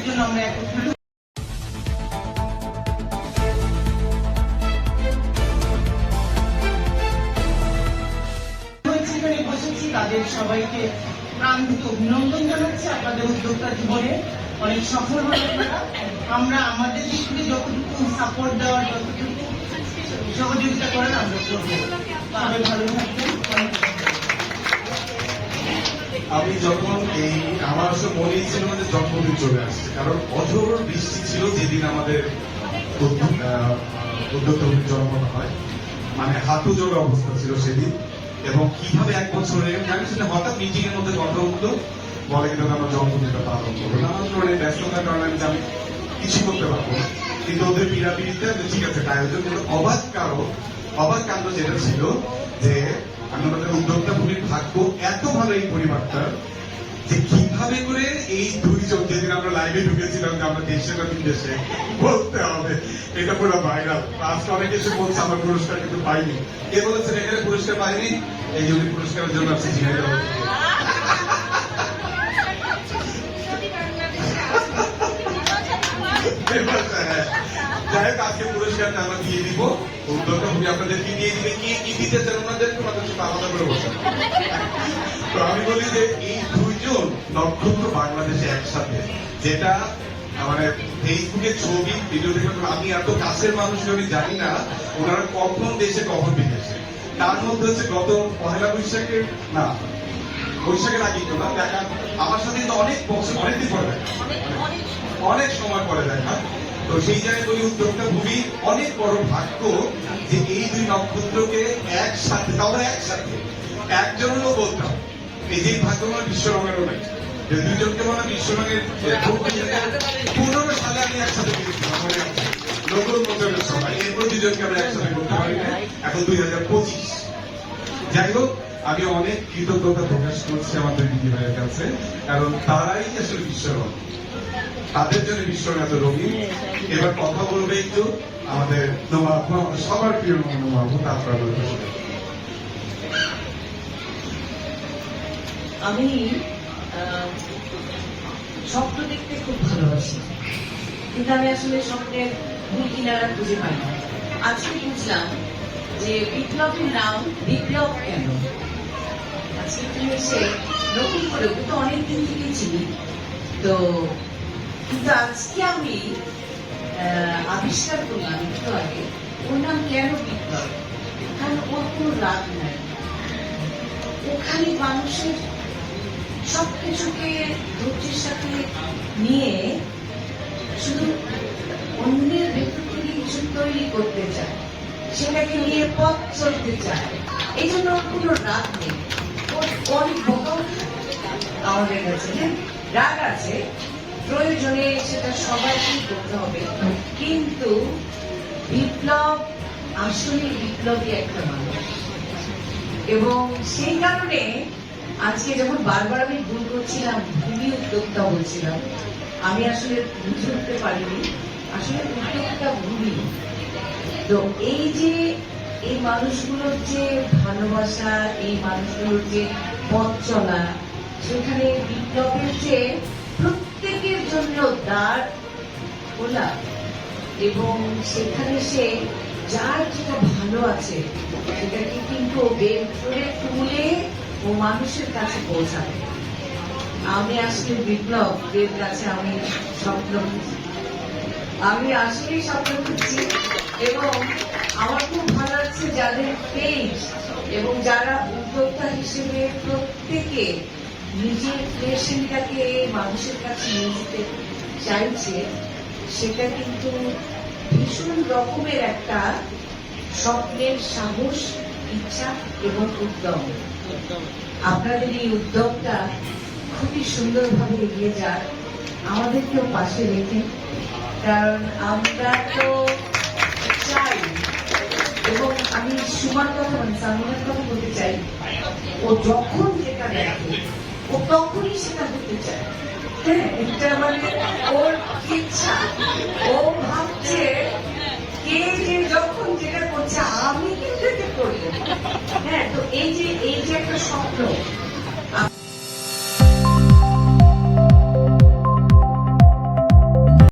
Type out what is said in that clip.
জন্য আমরা একত্রিত বসেছি। তাদের সবাইকে প্রাণিত অভিনন্দন জানাচ্ছি। আপনাদের উদ্যোক্তা জীবনে অনেক সফল হন আপনারা। আমরা আমাদের দিক থেকে যতটুকু সাপোর্ট দেওয়ার, যতটুকু সহযোগিতা করেন আমরা করবো। সবাই ভালো থাকবেন। আমি যখন আমার মনেই ছিল যে জন্মদিন চলে আসছে, কারণ অঝোর বৃষ্টি ছিল যেদিন আমাদের উদ্যোক্তা জন্মদিন হয়, মানে হাঁটু জোড়া অবস্থা ছিল সেদিন। এবং কিভাবে এক বছরে আমি সেটা হঠাৎ মিটিং এর মধ্যে কথা উঠলো, বলে কিন্তু আমরা জন্মদিনটা পালন করবো না, আমার ধরনের ব্যস্ততার কারণে আমি কিছু করতে পারবো না। কিন্তু ওদের পিড়াপিড়িতে ঠিক আছে আয়োজন কিন্তু অবাক কাণ্ড যেটা ছিল যে আমাদের উদ্যোক্তা ভূমির ভাগ্য এত ভালো এই পরিবারটা যে কিভাবে করে এই দুইজন, যেদিন আমরা লাইভে ঢুকেছিলাম যে আমরা দেশে না বিদেশে বলতে হবে, এটা পুরো ভাইরাল। আজকে অনেক এসে বলছে আমার পুরস্কার কিন্তু পাইনি। কে বলেছেন এখানে পুরস্কার পাইনি? এই যে উনি পুরস্কারের জন্য আছে ঝিনাইদহ। যাই হোক, আজকে পুরস্কারটা আমরা দিয়ে দিব। উদ্যোক্তা ভূমি আপনাদেরকে দিয়ে দিবে। কি দিতে চান ওনাদেরকে, ওনাদের সাথে আলাদা করে বসেন। তো আমি বলি যে এই দুইজন নক্ষত্র বাংলাদেশে একসাথে, যেটা মানে ফেসবুকে ছবি ভিডিও দেখে আমি এত কাছের মানুষ আমি জানি না ওনারা কখন দেশে কখন বিদেশে। তার মধ্যে হচ্ছে গত পহেলা বৈশাখের না বৈশাখের আগে তো না দেখা, আমার সাথে কিন্তু অনেক বছর অনেকদিন পরে দেখা, অনেক সময় পরে দেখা। তো সেই জায়গায় বলি উদ্যোক্তা ভূমি অনেক বড় ভাগ্য যে এই দুই নক্ষত্রকে একসাথে, তাহলে একসাথে একজনও বলতাম এই যে ভাগ্য মানে বিশ্বরঙেরও নাই, যে দুইজনকে মানে বিশ্বরঙের 15 সালে আমি একসাথে পেয়েছিলাম নতুন বছরের সময়। এরপর দুজনকে আমরা একসাথে করতে পারি না, এখন 2025। যাই হোক, আমি অনেক কৃতজ্ঞতা প্রকাশ করছি আমাদের দিদি ভাইয়ের কাছে, কারণ তারাই আসলে বিশ্বরঙ, তাদের জন্য বিশ্বরঙ এত রঙিন। এবার কথা বলবে একটু আমাদের সবার প্রিয় নোমাবু, তারপর আমি স্বপ্ন দেখতে খুব ভালোবাসি, কিন্তু আমি আসলে স্বপ্নের ভুল কিনারা খুঁজে পাই না। আজকে বুঝলাম যে বিপ্লবের নাম বিপ্লব কেন। আজকে তুমি এসে নতুন করে, কিন্তু অনেকদিন থেকে চিনি তো, কিন্তু আজকে আমি আবিষ্কার করলাম একটু আগে ওর নাম কেন বিপ্লব। কারণ ওর কোনো রাগ নাই, ওখানে মানুষের সবকিছুকে ধৈর্যের সাথে নিয়ে শুধু অন্যের ভেতর থেকে কিছু তৈরি করতে চায়, সেটাকে নিয়ে পথ চলতে চায়। এই জন্য ওর কোনো রাগ নেই। ওর অনেক বোকাও আমাদের কাছে রাগ আছে, প্রয়োজনে সেটা সবাইকেই করতে হবে। কিন্তু বিপ্লব আসলে বিপ্লবী একটা মানুষ, এবং সেই কারণে আজকে যখন বারবার আমি ভুল করছিলাম, ভূমি উদ্যোক্তা বলছিলাম, আমি আসলে বুঝে উঠতে পারিনি আসলে উদ্যোক্তা ভূমি। তো এই যে এই মানুষগুলোর যে ভালোবাসা, এই মানুষগুলোর যে পথ চলা, সেখানে বিপ্লবের যে প্রত্যেকের জন্য দ্বার খোলা, এবং সেখানে সে যার যেটা ভালো আছে সেটাকে কিন্তু বের করে তুলে ও মানুষের কাছে পৌঁছাবে। আমি আসলে বিপ্লবের কাছে আমি স্বপ্ন খুঁজছি, আমি আসলেই স্বপ্ন খুঁজছি। এবং আমার খুব ভালো লাগছে যাদের পেজ এবং যারা উদ্যোক্তা হিসেবে প্রত্যেকে নিজের ক্রিয়েশনটাকে মানুষের কাছে নিয়ে যেতে চাইছে, সেটা কিন্তু ভীষণ রকমের একটা স্বপ্নের সাহস, ইচ্ছা এবং উদ্যম। আপনাদের এই উদ্যোগটা খুবই সুন্দরভাবে এগিয়ে যাক, আমাদেরকেও পাশে রেখে, কারণ আমরা তো চাই। এবং আমি সুমার কথা সামিনার কথা বলতে চাই, ও যখন যেটা দেখে ও তখনই সেটা করতে চায়। হ্যাঁ, এটা মানে ওর ইচ্ছা, ও ভাবছে কে যে যখন যেটা করছে আমি কিন্তু এটা করবো। হ্যাঁ, তো এই যে একটা স্বপ্ন,